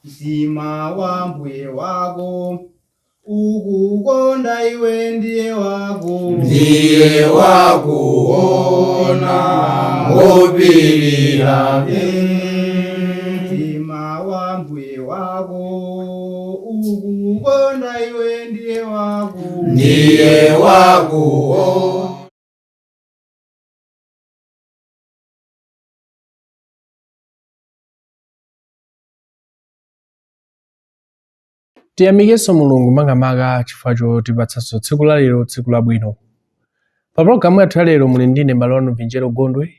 mtima wa mbuye wako ukukonda iwe ndiye wakuona wopirira mtima wa mbuye wako ukukonda iwe ndiye wakuona. Tiyamikenso Mulungu makamaka chifukwa chotipatsanso tsiku la lero, tsiku labwino. Pa programu yathu ya lero muli ndine Malwano Vinjero Gondwe.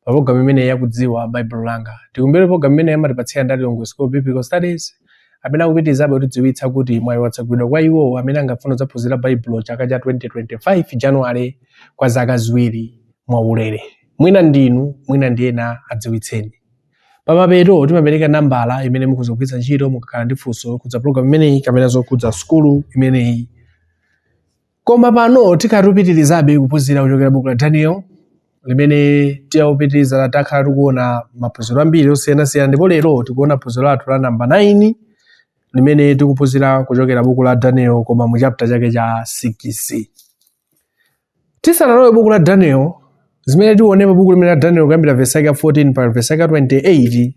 Pa programu imene yakudziwa Bible langa. Tikumbere programu imene yamatipatsira ndalongo School Biblical Studies. Amene akupitizabe kutidziwitsa kuti mwayi watsegulidwa kwa iwo amene angafuna kuphunzira Bible chaka cha 2025 January kwa zaka ziwiri mwaulere. Mwina ndinu, mwina ndiyena adziwitseni. Pamapeto timapereka nambala imene mukhoza kugwiritsa ntchito mukakhala ndi funso kudza program imeneyi kapena zokudza skulu imeneyi. Koma pano tikatupitirizabe kuphunzira kuchokera buku la Daniel limene tiyawupitiriza takhala tikuona maphunziro ambiri osiyanasiyana, ndipo lero tikuona phunziro lathu la namba 9 limene tikuphunzira kuchokera buku la Daniel koma mu chapter chake cha 6. Tisanalowe buku la Daniel, zimene tionepo buku limene la Daniel kuyambira verse yake 14 pa verse yake 28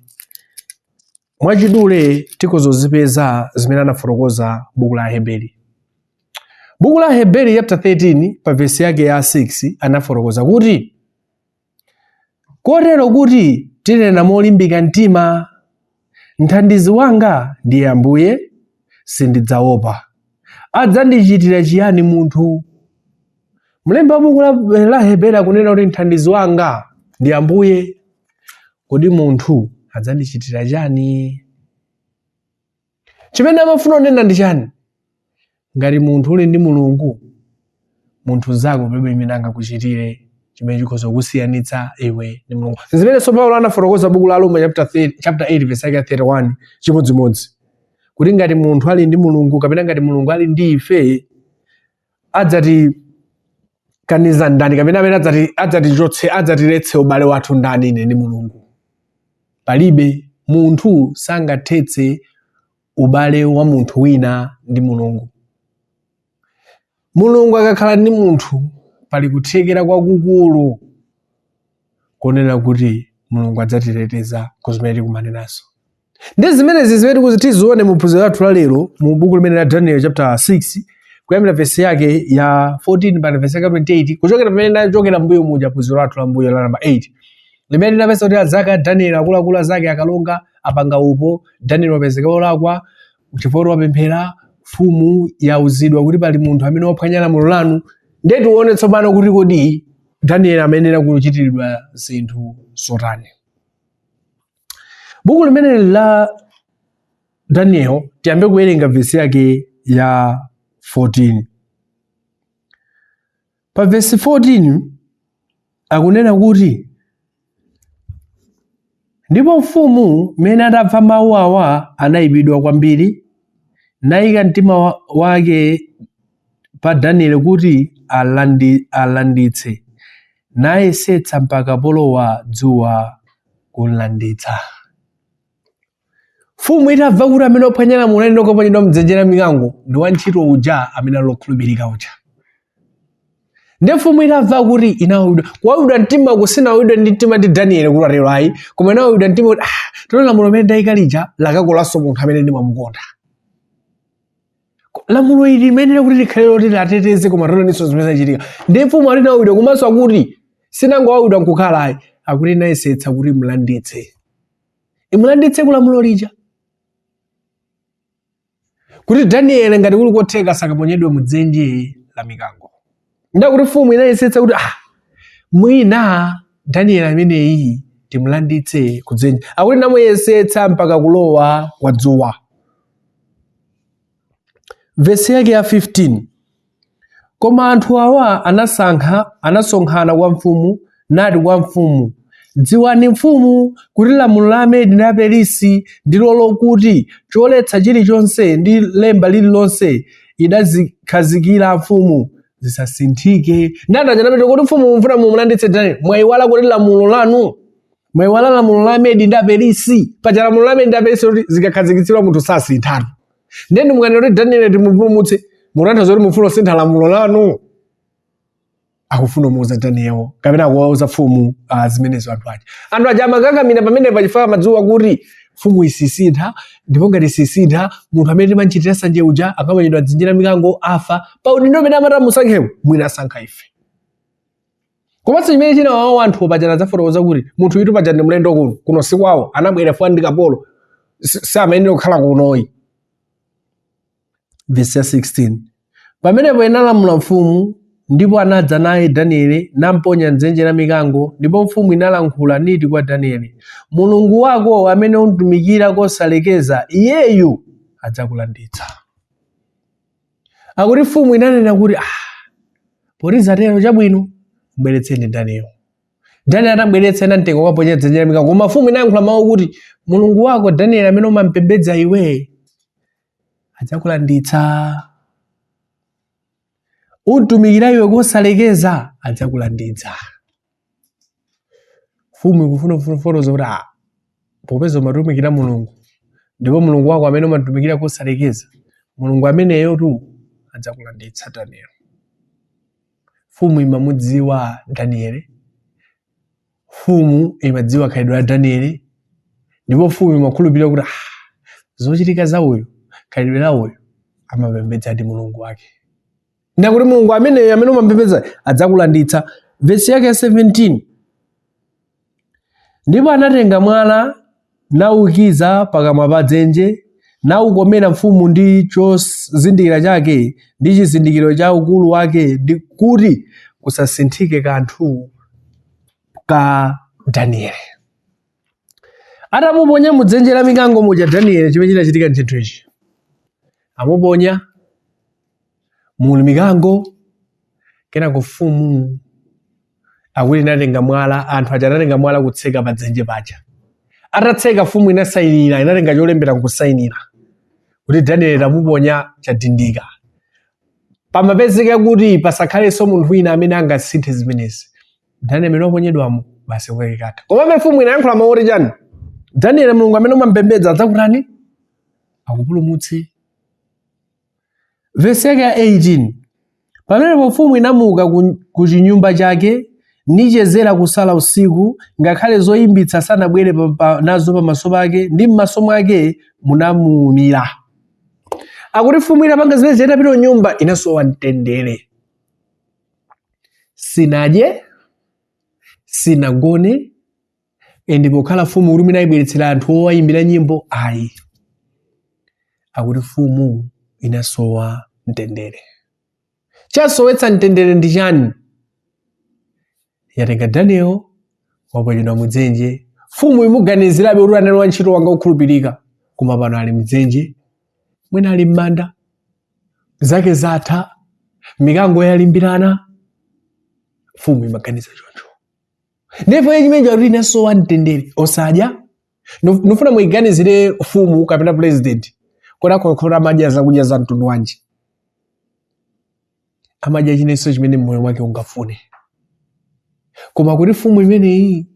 mwachidule tikuzozipeza zimene anafotokoza buku la Heberi. Buku la Heberi chapter 13 pa verse yake ya 6 anafotokoza kuti kotero kuti tinena molimbika mtima, mthandizi wanga ndiye Ambuye, sindidzaopa. Adzandichitira chiyani munthu? Mlembi wa buku la Heberi akunena kuti mthandizi wanga ndi Ambuye, kodi munthu adzandichitira chani? Chimene amafuna kunena ndi chani? Ngati munthu uli ndi Mulungu, munthu zako palibe imene angakuchitire chimene chikhoza kusiyanitsa iwe ndi Mulungu. Zimene Paulo anafotokoza buku la Roma chapter 8 verse 31 chimodzimodzi. Kuti ngati munthu ali ndi Mulungu kapena ngati Mulungu ali ndi ife, adzatikanizira ndani kapena amene adzatiletse ubale wathu ndani ine ndi Mulungu? Palibe. Munthu sangathetse ubale wa munthu wina ndi Mulungu. Mulungu akakhala ndi munthu pali kuthekera kwakukulu konena kuti Mulungu adzatiteteza kuzimene tikumanenazo. Ndi zimenezi zimene tizione mu phunziro lathu la lero mu buku limene la Daniel chapter 6 kuyambira verse yake ya 14 pa verse yake 28 kuchokera pamene nachokera mbuyo muja phunziro lathu la mbuyo la namba 8 limene linapeza kuti azaka Daniel akuluakulu azake akalonga apanga upo. Daniel wapezeka olakwa chifukwa wapemphera mfumu yauzidwa kuti pali munthu amene waphwanya lamulo lanu. Ndiye tione tsopano kuti kodi Daniel amenera kuchitiridwa zinthu zotani. Buku limene la Daniel tiyambe kuwerenga verse yake ya 14. Pa verse 14 akunena kuti ndipo mfumu mene adamva mawu awa anayipidwa kwambiri, nayika mtima wake pa Daniel kuti alanditse, nayesetsa mpaka polowa dzuwa kulanditsa. Mfumu itamva kuti amene waphwanya lamulo ndi okaponyedwa mdzenje la mikango ndi wantchito uja amene alokhulupirika uja. Ndi mfumu itamva kuti inawidwa, kuwawidwa mtima kusinawidwa ndi mtima ndi Daniel kuti lero ayi, koma inawidwa mtima kuti tolo lamulo limene ndayika lija lakakolanso munthu amene ndimamukonda. Lamulo ili limene kuti likhale loti lateteze koma toleninso zimene zachitika. Ndi mfumu ali nawidwa komanso akuti sinangowawidwa nkukhala ayi, akuti nayesetsa kuti imulanditse kulamulo lija. Kuti Daniel ngati kuli kotheka sakaponyedwe mudzenje la mikango. Ndakuti mfumu inayesetsa kuti mwina Daniel ameneyi timulanditse kudzenje. Akuti namuyesetsa mpaka kulowa kwa dzuwa. Verse yake ya 15. Koma anthu awa anasonkhana kwa mfumu nati kwa mfumu, dziwani mfumu kuti lamulo la Amedi ndi Aperisi ndilo lokuti choletsa chilichonse ndi lemba lililonse idazikhazikira mfumu zisasinthike. Ndandanya kuti mfumu mufuna mumulanditse Daniel, mwayiwala kuti lamulo lanu mwaiwala lamulo la Amedi ndi Apelisi. Paja lamulo la Amedi ndi Apelisi kuti zikakhazikitsidwa munthu sasintha. Ndeni mukati kuti Daniel timupulumutse mutanthauza kuti mufuna kusintha lamulo lanu. Akufuna kumuuza Daniel kapena kuwauza mfumu zimenezo anthu aja amakakamira pamene pachifukwa amadziwa kuti mfumu isisintha, ndipo ngati isisintha munthu amene timachitira sanje uja akamanyidwa dzinjira mikango afa pakuti ndo pamene amatamusankhewo mwina asankha ife. Komanso chimene chinawawo anthu pajana zafotokoza kuti munthu witu paja ndi mlendo kuno sikwawo anabwera fuwa ndi kapolo samayenera kukhala kunoyi. Verse 16 pamenepo inalamula mfumu ndipo anadza naye Danieli namponya mdzenje la mikango, ndipo mfumu inalankhula niti kwa Danieli, Mulungu wako amene untumikira kosalekeza iyeyu adzakulanditsa. Akuti mfumu inanena kuti poti zatero chabwino mbweretseni Danieli. Danieli atabweretsa namtengo kwaponya mdzenje la mikango, koma mfumu inayankhula mawu kuti Mulungu wako Danieli amene umampembedza iwe adzakulanditsa. Untumikira iwe kosalekeza adzakulanditsa. Mfumu ikufuna fotokoza kuti popeza umatumikira Mulungu ndipo Mulungu wako amene umatumikira kosalekeza, Mulungu ameneyo tu adzakulanditsa Danieli. Mfumu imamudziwa Danieli, mfumu imadziwa khalidwe la Danieli, ndipo mfumu imakhulupirira kuti zochitika za uyu khalidwe la uyu amapembedza ndi Mulungu wake. Ndakuti Mulungu amene umampembedza adzakulanditsa. Verse yake 17 ndipo anatenga mwala naukiza pakamwa pa dzenje naukomera mfumu ndi chozindikira chake ndi chizindikiro cha ukulu wake ndi kuti kusasinthike kanthu ka Danieli. Atamuponya mudzenje la mikango muja Danieli chimene chinachitika ntchito ichi. Amuponya muli mikango kenako mfumu akuti inatenga mwala, anthu aja anatenga mwala kutseka pa dzenje paja. Atatseka mfumu inasayinira, inatenga cholembera nkusayinira kuti Danieli tamuponya chadindika. Pamapezeka kuti pasakhalenso munthu wina amene angasinthe zimenezi. Danieli amene waponyedwamo basi kwakekata. Koma mfumu inayankhula mawu oti chani? Danieli Mulungu amene umampembedza adzakutani? Akupulumutse. Verse yake 18 pamenepo mfumu inamuka ku chinyumba chake nichezera kusala usiku, ngakhale zoyimbitsa sanabwere nazo pamaso pake, ndi m'maso mwake munamuwumira. Akuti mfumu inapanga zimene zitapita nyumba inasowa mtendere. Sinadye, sinagone, ndipo khala mfumu kuti mwina ibweretsera anthu owayimbira nyimbo ayi. Akuti mfumu inasowa mtendere. Chasowetsa mtendere ndi chani? Yatenga Danieli waponyedwa mudzenje, mfumu imuganizirabe kuti anali wantchito wanga okhulupirika, koma pano ali mdzenje, mwina ali m'manda, zake zatha, mikango yalimbirana. Mfumu imaganiza choncho. Ndipo chimene kuti inasowa mtendere osadya. Nufuna muiganizire mfumu kapena president kona kokora amadya zakudya za mtundu wanji. Amadya chinenso chimene mmoyo mwake ungafune. Koma kuti mfumu imeneyi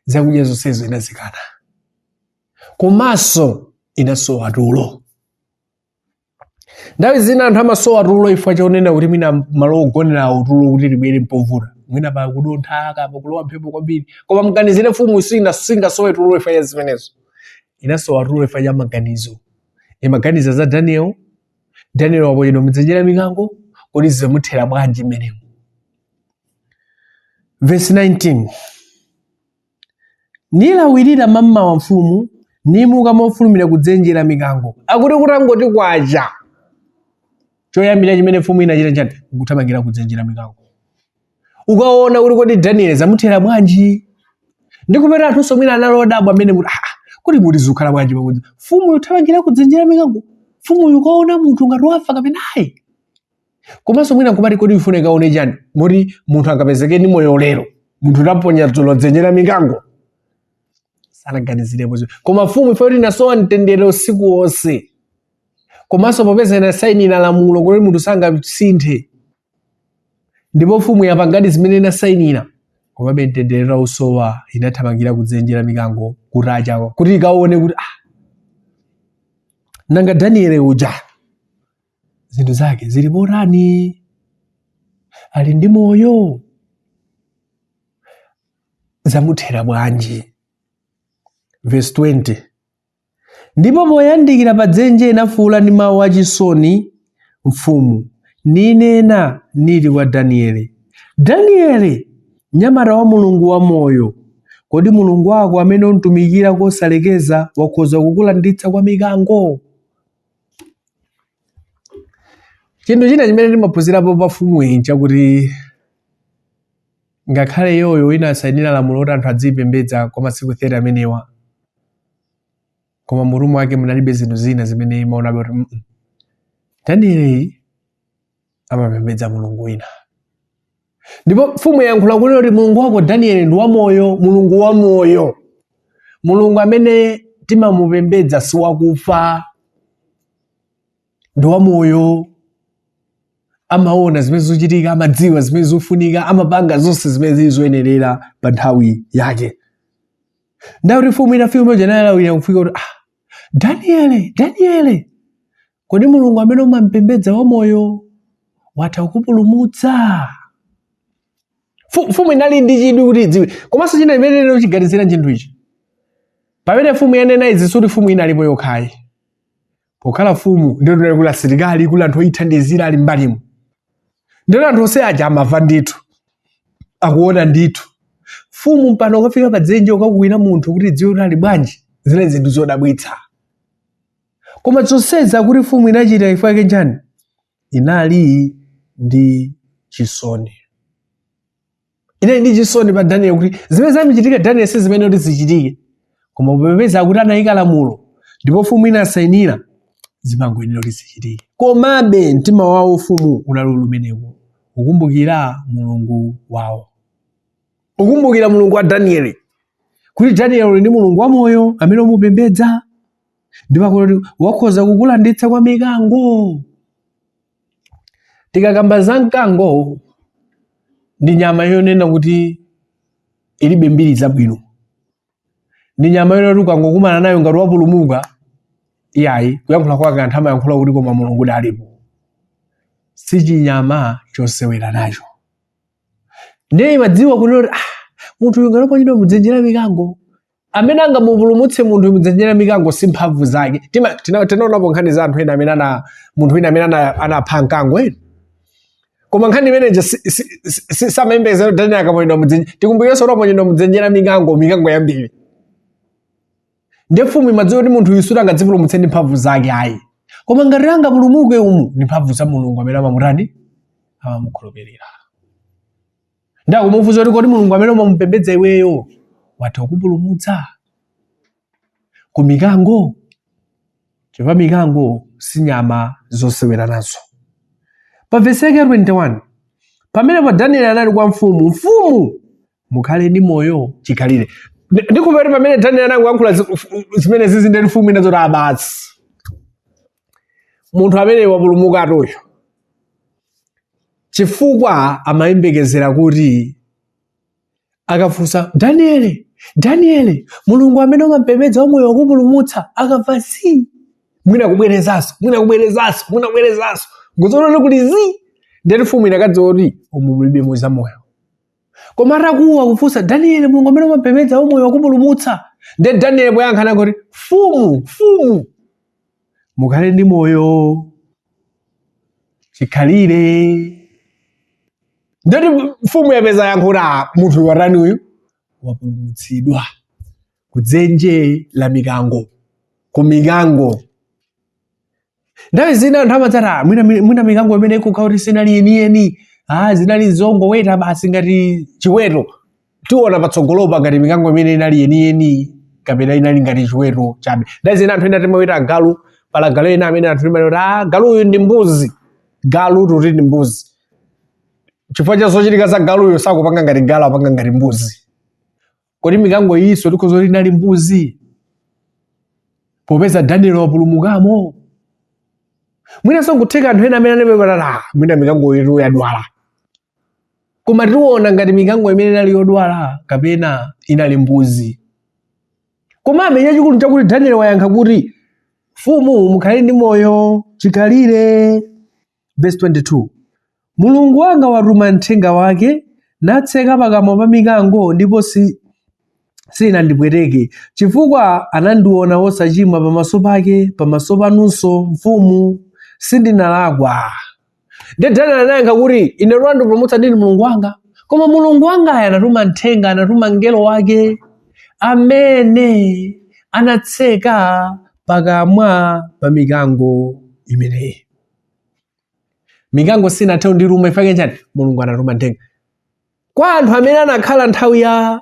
zakudya zonsezo inazikana. Komanso inasowa tulo. Ndawi zina anthu amasowa tulo ifwa chaonena kuti mwina malo ogonera utulo kuti libwere mpovura. Mwina pa kudontha kapa kulowa mphepo kwambiri. Koma mganizire mfumu singasowe tulo ifwa ya zimenezo. Inasowa tulo ifwa ya maganizo. Maganizo za Danieli waponyedwa mudzenje la mikango kuti zimuthera bwanji mmenemo. Verse 19 nilawirira mama wa mfumu nimuka mofulumira kudzenje la mikango. Akuti kutangoti kwacha choyambira chimene mfumu inachita chani kuthamangira kudzenje la mikango. Ukaona kuti kodi Danieli zamuthera bwanji ndikupera athunso mwina analodabwa amene kuti muti zikhala bwanji pamodzi. Mfumu yothamangira kudzenje la mikango, mfumu yukaona munthu ngati wafa kapena ayi. Komanso mwina nkupati kodi ifune kaone chani moti munthu angapezeke ndi moyo lero munthu taponya dzulo dzenje la mikango sanaganizirepo. Koma mfumu ife kuti inasowa mtendere usiku wonse, komanso popeza inasayinira lamulo kuti munthu sangasinthe, ndipo mfumu yapangadi zimene inasayinira komabe mtendere utausowa inathamangira kudzenje la mikango kutacha kuti ikaone kuti nanga Daniel uja zinthu zake zili botani, ali ndi moyo, zamuthera bwanji. Verse 20, ndipo poyandikira pa dzenje inafuwula ndi mawu achisoni mfumu, ninena niti kwa Danieli, Danieli, mnyamata wa Mulungu wa moyo, kodi Mulungu wako amene untumikira kosalekeza wakhoza kukulanditsa kwa mikango? Chinthu china chimene timaphunzirapo pa mfumu iyi chakuti ngakhale yoyo inasayinira lamulo kuti anthu adzipembedza kwa masiku 30 amenewa, koma mutu wake munalibe zinthu zina zimene imaonabe kuti Danieli amapembedza Mulungu wina. Ndipo mfumu yayankhula kuti Mulungu wako Danieli ndi wamoyo, Mulungu wamoyo, Mulungu amene timamupembedza si wakufa, ndi wamoyo, amaona zimene zochitika, amadziwa zimene zofunika, amapanga zonse zimene zili zoyenerera pa nthawi yake. Ndakuti mfumu inafika umene janalawira kufika kuti Danieli, kodi Mulungu amene umamupembedza wamoyo watha kukupulumutsa? Mfumu inali ndi chidwi kuti idziwe, komanso china chimene uchiganizira chinthu ichi. Pamene mfumu yanena izi suti mfumu inalipo yokhayi. Pokhala mfumu ndiyo tinali kula asilikali, kula anthu oyithandizira ali mbalimo. Ndiyo anthu onse aja amava ndithu, akuona ndithu. Mfumu mpano ukafika pa dzenje ukakuwina munthu kuti dziwe kuti ali bwanji, zile zinthu zodabwitsa. Koma zonseza kuti mfumu inachita chifukwa chake njani? Inali ndi chisoni. Inali ndi chisoni pa Daniel kuti zimene zamichitika Daniel si zimene kuti zichitike. Koma popeza kuti anayika lamulo ndipo mfumu inasayinira, zimangoyenera kuti zichitike. Komabe mtima wawo mfumu unali umenewo, ukumbukira Mulungu wawo, ukumbukira Mulungu wa Danieli, kuti Danieli ndi Mulungu wa moyo amene umupembedza, ndipo kuti wakhoza kukulanditsa kwa mikango. Tikakamba za mkango, ndi nyama yonena kuti ilibe mbiri zabwino, ndi nyama yonena kuti ukangokumana nayo ngati wapulumuka, iyayi kuyankhula kwake anthu amayankhula kuti koma Mulungu dalipo. Si chinyama chosewera nacho. Ndiye imadziwa kuti munthu uyu ngati mudzenje la mikango, amene angamupulumutse munthu mudzenje la mikango si mphamvu zake. Tinaonapo nkhani za anthu ena amene munthu wina amene anapha mkango ena. Koma nkhani imeneja samayembekeza Danieli akamuyenda mudzenje. Tikumbukirenso kuti amuyenda mudzenje la mikango yambiri. Ndiye mfumu imadziwa kuti munthu uyu suti angadzipulumutse ndi mphamvu zake ayi. Koma ngati angapulumuke umu ndi mphamvu za Mulungu amene amamutani, amamukhulupirira. Ndiye kumufunsa kuti kodi Mulungu amene umamupembedza iweyo watha kukupulumutsa ku mikango? Chifukwa mikango si nyama zosewera nazo. Pa verse 21, pamene pa Danieli anali kwa mfumu, mukhale ndi moyo chikhalire. Ndikupeti pamene Danieli anangoyankhula zimene zizi ndi mfumu inazo abasi. Munthu amene wapulumuka atoyo, chifukwa amayembekezera kuti akafunsa Danieli, Mulungu amene umapembedza wamoyo wakupulumutsa, akamva si, mwina kubwerezanso, ngozoona kuti zi, ndiye mfumu inakadziwa kuti umu mulibe moyo zamoyo. Koma atakuwa kufunsa Danieli, Mulungu amene umapembedza wamoyo wakupulumutsa, ndiye Danieli poyankha kuti mfumu, mukhale ndi moyo chikhalire. Ndiye mfumu yapeza yankhula munthu watani uyu? Wapulumutsidwa kudzenje la mikango, ku mikango. Ndawe zina anthu amadzati mwina mikango imene ikukhala kuti sinali yeniyeni, zinali zongoweta basi ngati chiweto. Tiona patsogolopa ngati mikango imene inali yeniyeni kapena inali ngati chiweto chabe. Ndawe zina anthu ena timaweta galu, pala galu ena amene anthu timaweta galu uyu ndi mbuzi, galu tuti ndi mbuzi. Chifukwa cha zochitika za galu uyu sakupanga ngati galu, apanga ngati mbuzi. Kodi mikango iso tikhoza kuti inali mbuzi? Popeza Danieli wapulumukamo. Mwina songutheka anthu ena amene anapepera mwina mikango iyo yadwala. koma tiona ngati mikango imene inali yodwala kapena inali mbuzi. Komabe chachikulu chakuti Daniel wayankha kuti mfumu mukhale ndi moyo chikhalire. Verse 22, Mulungu wanga watuma mthenga wake natseka pakamwa pa mikango ndipo sinandipweteke chifukwa anandiona wosachimwa pamaso pake, pamaso panunso mfumu sindinalakwa. Ndi Daniel anayankha kuti ine ndipulumutsa ndini Mulungu wanga, koma Mulungu wanga anatuma mthenga, anatuma mngelo wake amene anatseka pakamwa pa mikango imeneyi. Mikango sinathe ndiruma ifake njani? Mulungu anatuma mthenga. Kwa anthu amene anakhala nthawi ya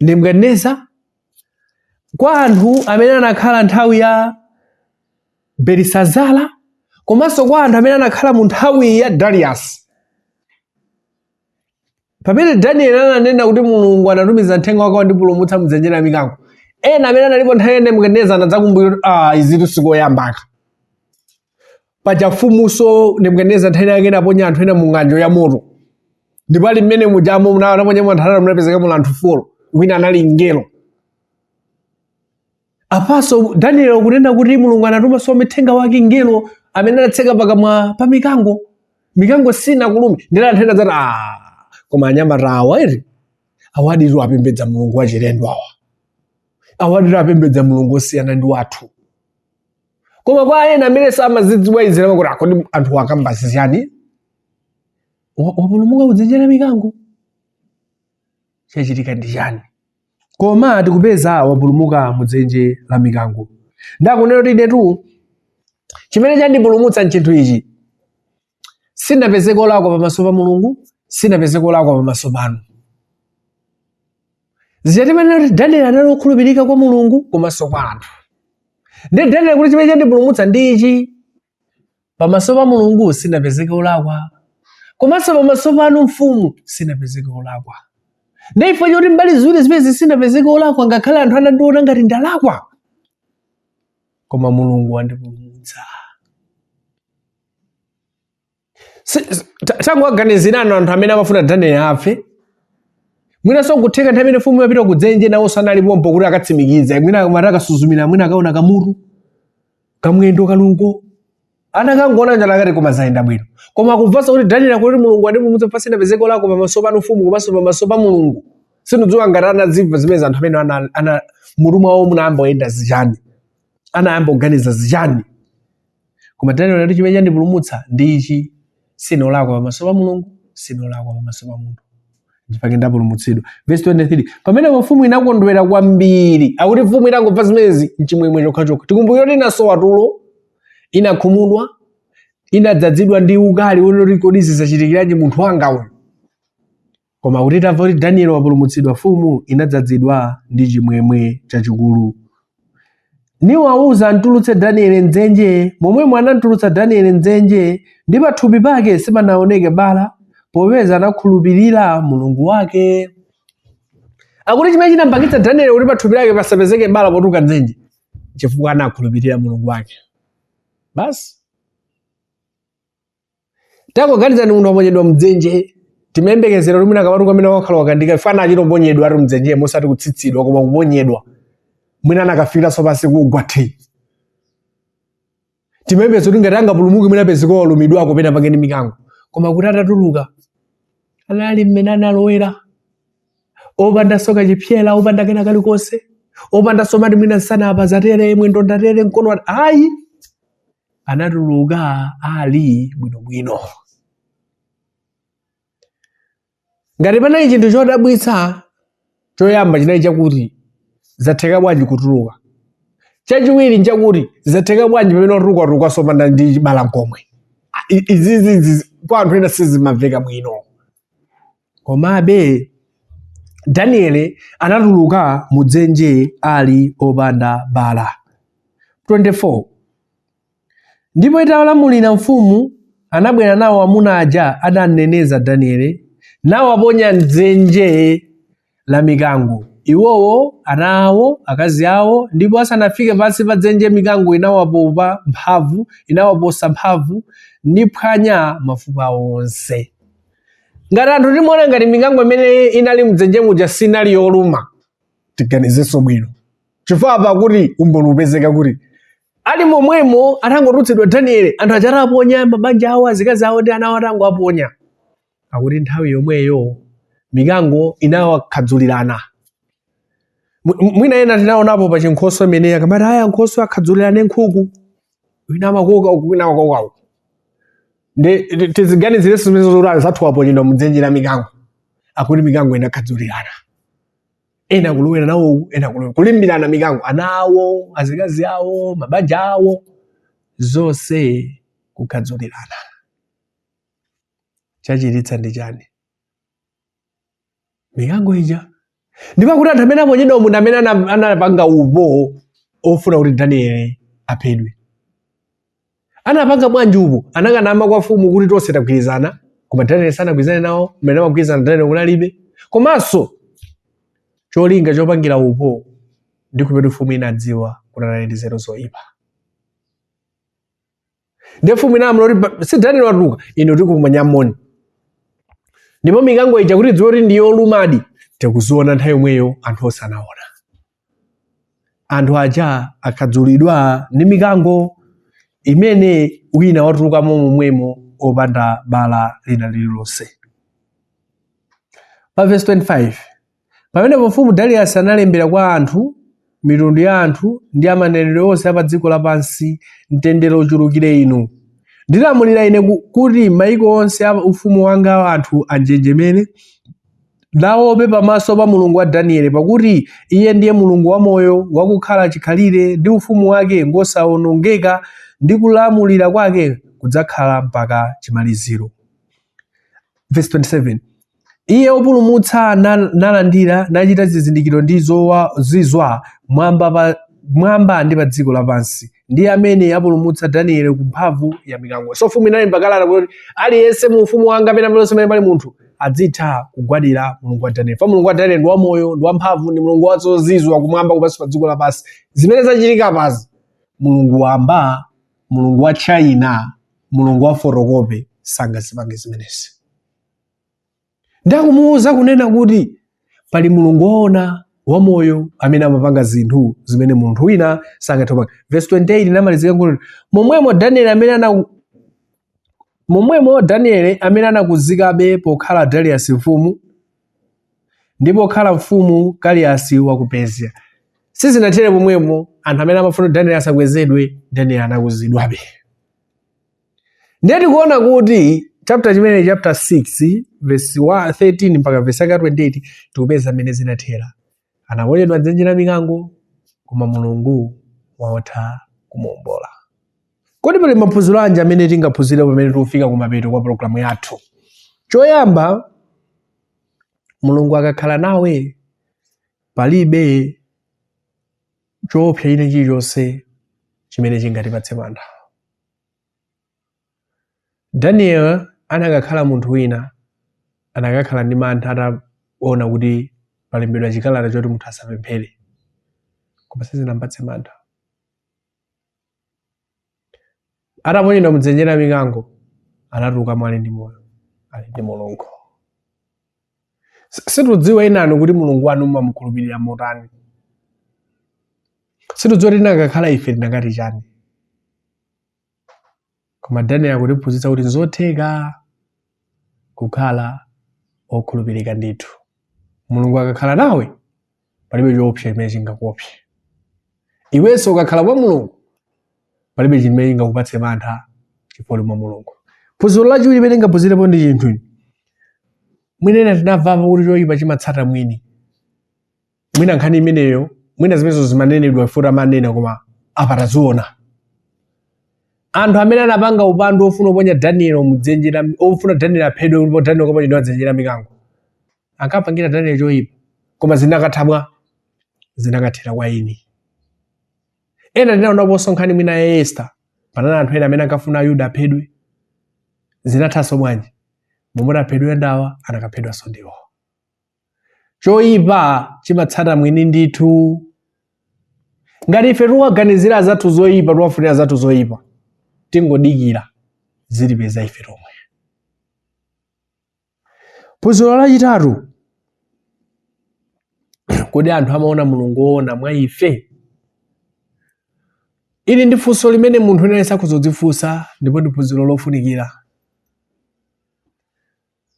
Nebukadineza, kwa anthu amene anakhala nthawi ya Belisazara, komanso kwa anthu amene anakhala mu nthawi ya Darius. Pamene Daniel ananena kuti Mulungu anatumiza mthenga wake wandipulumutsa mdzenje la mikango, ena amene analipo nthawi ya Nebukadineza anadzakumbukira izitu sikoyambaka. Paja mfumuso Nebukadineza nthawi yake inaponya anthu ena mu ng'anjo ya moto. Ndipo ali mmene mujamo munaponya anthu atatu munapezeka mu anthu 4, wina anali mngelo. Apaso Daniel kunena kuti Mulungu anatuma mthenga wake mngelo amene anatseka pakamwa pa mikango. Mikango sinakulume. Ndila anthu ena zati koma anyamata awa eri awaditu apembedza Mulungu wachilendo awa. Awaditu apembedza Mulungu osiyana ndi wathu. Koma kwa ena amene samazidziwa Israeli kuti kodi anthu akamba ziyani? Wapulumuka mdzenje la mikango. Chachitika ndi chani? Koma tikupeza wapulumuka mdzenje la mikango. Ndakunena kuti inetu chimene chandipulumutsa n'chinthu ichi. Sinapezeka olakwa pamaso pa Mulungu, sinapezeka olakwa pamaso panu. Zichatimene kuti Daniel anali okhulupirika kwa Mulungu komanso kwa anthu. Ndi Daniel kuti chimene chandipulumutsa ndi ichi, pamaso pa Mulungu sinapezeka olakwa, komanso pamaso panu mfumu sinapezeka olakwa. Ndi ifo choti mbali ziwiri zimene sinapezeka olakwa ngakhale anthu anandiona ngati ndalakwa, koma Mulungu wandipulumutsa. Tangu aganizirana anthu amene amafuna Daniel afe, mwina sonkutheka nthawi imene mfumu yapita kudzenje nawo sanalipompo kuti akatsimikiza, mwina akamati akasuzumira, mwina akaona kamutu kamwendo kalungo anakangoona njala ngati koma zayenda bwino. Koma kumvanso kuti Daniel akuti Mulungu wandipulumutsa pa sinapezeka olakwa pamaso panu mfumu komanso pamaso pa Mulungu, sindidziwa ngati anazimva zimene anthu amene ana mutu mwawo munayamba kuyenda zichani, anayamba kuganiza zichani. Koma Daniel anati chimene chandipulumutsa ndi ichi, sinolakwa pamaso pa Mulungu, sinolakwa pamaso pa munthu, ndipake ndapulumutsidwa. Verse 23, pamene mfumu inakondwera kwambiri, akuti mfumu inangomva zimezi mchimwemwe chokhachokha. Tikumbukire kuti inasowa tulo, inakhumudwa, inadzazidwa ndi ukali woti kodi zizachitikiraje munthu wanga uyu. Koma kuti tamva kuti Daniel wapulumutsidwa, mfumu inadzazidwa ndi chimwemwe chachikulu. Niwauza ntulutse Daniel mdzenje, momwe anamtulutsa Daniel mdzenje, ndi pathupi pake sipanaoneke bala, popeza anakhulupirira Mulungu wake. Akuti chimene chinapangitsa Daniel kuti pathupi lake pasapezeke bala potuluka mdzenje, chifukwa anakhulupirira Mulungu wake. Basi takuganizani munthu waponyedwa mdzenje, timembekezera kuti mwina akamatuka amene wakhala wakandika fana achitoponyedwa ari mdzenje mosati kutsitsidwa koma kuponyedwa, mwina anakafikiranso pansi kugwa thi. Timembezo kuti ngati angapulumuke mwina apezeka olumidwako pena pake ndi mikango, koma kuti atatuluka anali mmene analowera, opanda soka chipyela, opanda kena kalikonse, opanda somati mwina sanapa zatere mwendo ndatere mkono ayi, anatuluka ali bwinobwino. Ngati panali chinthu chodabwitsa, choyamba chinali chakuti zatheka bwanji kutuluka. Chachiwiri nchakuti zatheka bwanji pamene watuluka sopanda ndi bala komwe. Izizi kwa anthu ena sizimamveka bwino. Komabe Daniel anatuluka mudzenje ali opanda bala. 24, ndipo italamulira mfumu anabwera nawo amuna aja adaneneza Daniel, nawo aponya mdzenje la mikango, iwowo ana awo akazi awo, ndipo asanafike pansi pa dzenje mikango inawapopa mphamvu, inawaposa mphamvu niphwanya mafupa onse. ngati anthu timuona ngati mikango imene inali mdzenje muja sinali yoluma tiganizenso bwino chifukwa pakuti umboni upezeka kuti ali momwemo atangotulutsidwa Danieli anthu aja ataponya mabanja awo azikazi awo ndi ana awo atangoaponya akuti nthawi yomweyo mikango inawakhadzulirana. Mwina ena tinaonapo pa chinkhoso imeneyi akamati aya nkhoso akhadzulirane nkhuku wina amakoka uku wina amakoka uku ndi tiziganizirenso zimene zoti zathu waponyedwa mdzenje la mikango akuti mikango inakhadzulirana ena kulowera nawo ena kulowera kulimbirana mikango ana awo azikazi awo mabanja awo zonse kukhadzulirana. Chachiritsa ndi chani? Mikango ija ndipo kuti anthu amene aponyedwa munthu amene anapanga upo ofuna kuti Danieli aphedwe anapanga bwanji upo anakanama kwa mfumu kuti tonse tagwirizana koma Danieli sanagwirizane nawo mmene amagwirizana Danieli kunalibe komanso cholinga chopangira upo ndi kupeta mfumu inadziwa kuti anali ndi nzeru zoyipa. Ndi mfumu inamula kuti si Danieli watuluka ine tikumanya moni ndipo mikango ija kuti dziwe kuti ndi yolumadi tikuziona nthawi yomweyo anthu osanaona. Anthu aja akhadzulidwa ndi mikango imene wina watulukamo momwemo opanda bala lina lililonse. Pa verse 25 pamenepo mfumu Darius analembera kwa anthu mitundu ya anthu ndi amanenedwe onse apa dziko lapansi mtendere uchulukire inu. Ndilamulira ine kuti maiko onse a ufumu wanga wa anthu anjenjemere naope pamaso pa Mulungu wa Danieli pakuti iye ndiye Mulungu wa moyo wakukhala chikhalire ndi ufumu wake ngosawonongeka ndi kulamulira kwake kudzakhala mpaka chimaliziro. Verse 27 iye opulumutsa nalandira nachita zizindikiro ndi zozizwa mwamba ndi pa dziko lapansi ndiye amene apulumutsa Danieli ku mphamvu ya mikango. So mfumu inalemba kalata kuti aliyense mu ufumu wanga amene amene pali munthu adzitha kugwadira Mulungu wa Danieli. Fa Mulungu wa Danieli ndi wa moyo ndi wa mphamvu ndi Mulungu wa zozizwa kumwamba kupansi pa dziko lapansi. Zimene zachitika pazi Mulungu wamba Mulungu wa China Mulungu wa fotokope sangazipange zimenezi. Ndakumuwuza kunena kuti pali Mulungu woona wa moyo amene amapanga zinthu zimene munthu wina sangathe kupanga. Verse 28 inamalizika kuti momwemo Danieli amene anakuzikabe pokhala Darius mfumu ndipo pokhala mfumu Darius wa ku Persia. Sizinatere pomwemo anthu amene amafuna Danieli asakwezedwe Danieli anakuzidwabe. Ndiye tikuona kuti chapter 6 verse 13 mpaka verse 28 tikupeza amene zinathera. Anaponyedwa mdzenje la mikango koma Mulungu watha kumuwombola. Kodi pali maphunziro anji amene tingaphunzire pamene tikufika kumapeto kwa programu yathu? Choyamba, Mulungu akakhala nawe palibe choopsa ine chilichonse chimene chingatipatse mantha. Daniel anakakhala munthu wina anakakhala ndi mantha ataona kuti palembedwa chikalata choti munthu asapemphere koma sizinampatse mantha. Ataponyedwa mdzenje la mikango anatuluka mwali ndi moyo ali ndi Mulungu. Situdziwa inanu kuti Mulungu wanu mumamukhulupirira motani. Situdziwa kuti nakakhala ife tinakati chani. Koma Danieli akutiphunzitsa kuti nzotheka kukhala okhulupirika ndithu. Mulungu akakhala nawe palibe choopsa chimene chingakuopse. Iwenso ukakhala kwa Mulungu palibe chimene chingakupatse mantha chifukwa mwa Mulungu. Phunziro lachiwiri limene tingaphunzirepo ndi chinthu mwina tinamvapo kuti choyipa chimatsata mwini. Mwina nkhani imeneyo mwina zimenezo zimanenedwa futi amanena koma apataziona. Anthu amene anapanga upandu ofuna kuponya Danieli mdzenje la ofuna Danieli aphedwe ndipo Danieli akaponyedwa mdzenje la mikango. Ankapangira Danieli choyipa koma zinakathera kwa ini. Ena tinaonaponso nkhani mwina ya Esther panali anthu ena amene ankafuna Ayuda aphedwe. Zinathanso bwanji momwe aphedwe ndawa anakaphedwanso ndiwo. Choyipa chimatsata mwini ndithu. Ngati ife tiwaganizira zathu zoyipa tiwafunira zathu zoyipa tingodikira zilipeza ife tomwe. Phunziro lachitatu, kodi anthu amaona Mulungu woona mwa ife? Ili ndi funso limene munthu ene sakuzodzifunsa ndipo ndi phunziro lofunikira.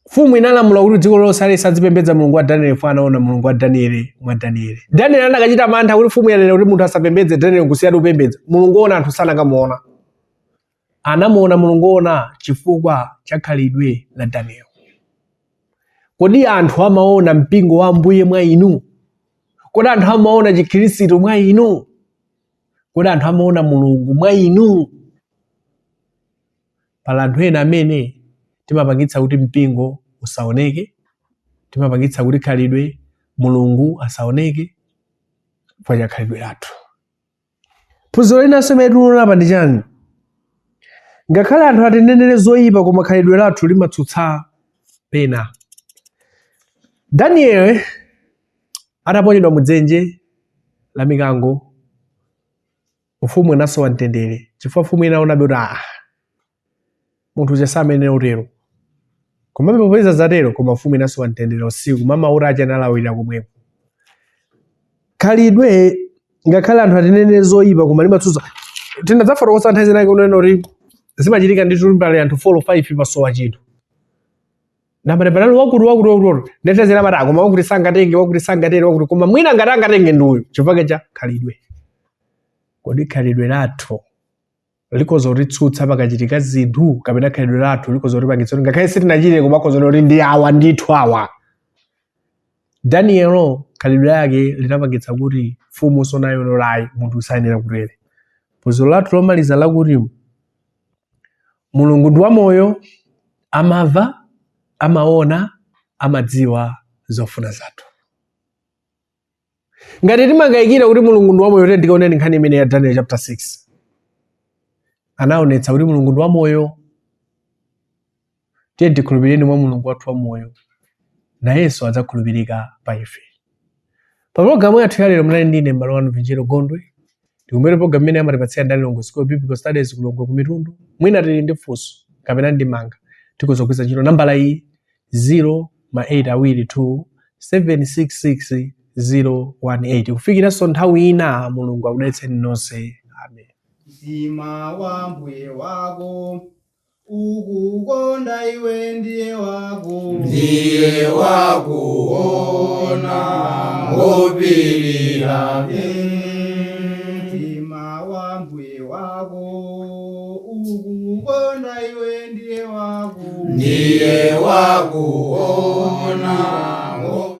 Mfumu inalamula kuti dziko lonse lisadzipembedza Mulungu wa Danieli fana anaona Mulungu wa Danieli mwa Danieli. Danieli anakachita mantha kuti mfumu yanena kuti munthu asapembedze Danieli kusiyana kupembedza. Mulungu woona anthu sanakamuona. Anamuona Mulungu woona chifukwa cha khalidwe la Danieli. Kodi anthu amaona mpingo wa Ambuye mwa inu? Kodi anthu amaona chikhristu mwa inu? Kodi anthu amaona Mulungu mwa inu? Pala anthu ena amene timapangitsa kuti mpingo usaoneke, timapangitsa kuti khalidwe Mulungu asaoneke kwa cha khalidwe lathu. Phunziro linanso limene tikuliona apa ndi chani? Ngakhale anthu atinenere zoyipa koma khalidwe lathu limatsutsa pena. Danieli ataponyedwa mudzenje la mikango, mfumu inasowa mtendere chifukwa mfumu inaona kuti munthu chasamene utero. Koma popeza zatero koma mfumu inasowa mtendere usiku mama ura acha analawira komwepo. Khalidwe ngakhale anthu atinenere zoyipa koma limatsutsa. Tinadzafotokoza nthawi zina kunena kuti zimachitika ndi tulimbale anthu 4 or 5 pasowa chinthu. Nabalebala wakuti ndetezera mata koma wakuti sangatenge wakuti koma mwina angatenge nduyo chifukwa cha khalidwe. Kodi khalidwe lathu likoza kutitsutsa pakachitika zinthu kapena khalidwe lathu likoza kutipangitsa ngakhale sitinachite koma koza kuti ndi awa ndithu awa? Danieli khalidwe yake linapangitsa kuti mfumu sonayo lolayi munthu usayenera kutere. Phunziro lathu lomaliza lakuti Mulungu ndi wamoyo, amava, amaona, amadziwa zofuna zathu. Ngati timangayikira kuti Mulungu ndi wamoyo, tiyeni tikaoneni nkhani imene ya Daniel chapter 6. Anaonetsa kuti Mulungu ndi wamoyo. Tiyeni tikhulupireni mwa Mulungu wathu wamoyo, nayenso adzakhulupirika pa ife. Pa programu yathu ya lero mnali ndine m'bale wanu Vinjero Gondwe. Tikumere programu imene amatipatsira Daniel Longo School Biblical Studies kulongo kumitundu. Mwina tili ndi funso kapena ndi manga, tikuzogwiritsa ntchito nambala iyi 0822766 kufikiranso nthawi ina. Mulungu akudalitseni nonse. Amen. Mtima wa Mbuye wako ukukonda iwe ndiye wakuona ngopirira. Mtima wa Mbuye wako ukukonda iwe ndiye wakuona